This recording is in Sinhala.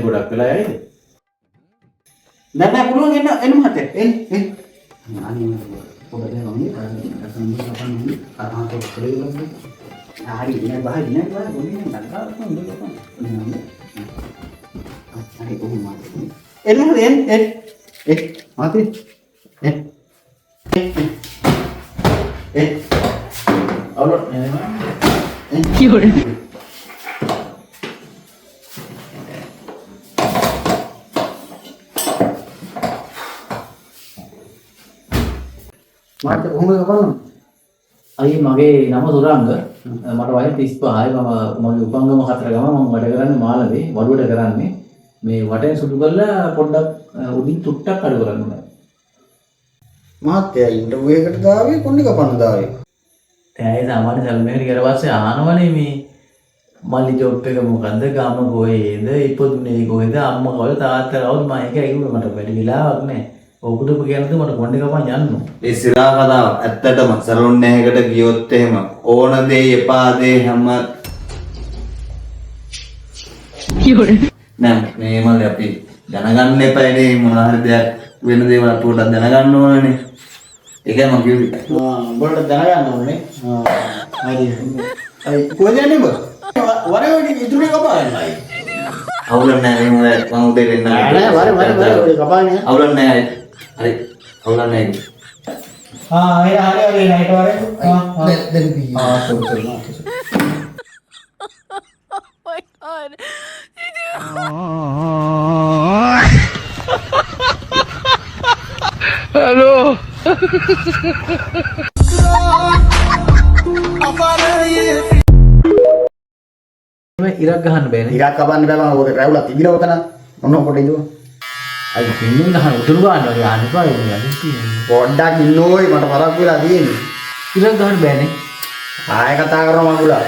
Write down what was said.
ගොඩක් වෙලා යයිද? නෑ පුළුවන් එන්න මහත්තයා එන්න අනේ පොඩ්ඩක් දෙන්න ඕනේ අරන් ගන්න අරහත පොඩ්ඩක් හරි නෑ බහයි ගොන්නේ නෑ හරි කොහොමද එන්න මහත්තයා අවුල Fiore. මාත් කොහොමද කරන්නේ? අයියේ මගේ නම සුරංග. මට වයස 35යි. මගේ උපංගම 4 ගම මම වැඩ කරන්නේ මාළවේ වඩුවට කරන්නේ. මේ වටෙන් සුදු කරලා පොඩ්ඩක් උඩින් තුට්ටක් අඩු කරන්න ඕනේ. මාත්යා ඉන්ටර්විව් එකකට දාවේ කොන්නේ කපන්න දාවේ. දැන් සාමාන්‍ය සල්මේකට ඊට පස්සේ අහනවනේ මේ මල්ලි ජොබ් එක මොකද්ද ගාම කොහෙද ඉපදුනේ කොහෙද අම්මා කවුද තාත්තා කවුද මම ඒක ඇහුවා මට වැඩි වෙලාවක් නැහැ. ඔබට කියනද මට කොණ්ඩේ කපන් යන්න. ඒ සිරා කතාව ඇත්තටම සලුන් එකකට ගියොත් එහෙම ඕන දේ එපා දේ හැම Fiore. නෑ මේ මල්ලි අපි දැනගන්න එපානේ මොන හරි දෙයක් වෙන දේවල් පොඩ්ඩක් දැනගන්න ඕනනේ. ඒකයි මම කිව්වේ. උඹට දැනගන්න ඕනේ. හරි. අයි කොහෙද යන්නේ උඹ? වරේ ඉතුරු කපාන්නේ. අවුල නැහැ මම උදේ දෙන්න. නෑ වරේ කපාන්නේ. අවුල නැහැ. හරි. අවුල නැහැ. හරි නයිට වරේ. දැන් බී. Oh my god. Hello. මේ ඉරක් ගහන්න බෑනේ. ඉරක් කපන්න බෑ මම ඔතන රැවුලා තිබිලා ඔතන. මොන කොට ඉදුවා. අයි පින්නෙන් ගහන උතුරු ගන්න වගේ යන්න එපා ඒක. පොඩ්ඩක් ඉන්නෝයි මට පරක් වෙලා තියෙන්නේ. ඉරක් ගහන්න බෑනේ. ආයෙ කතා කරනවා මගුලා.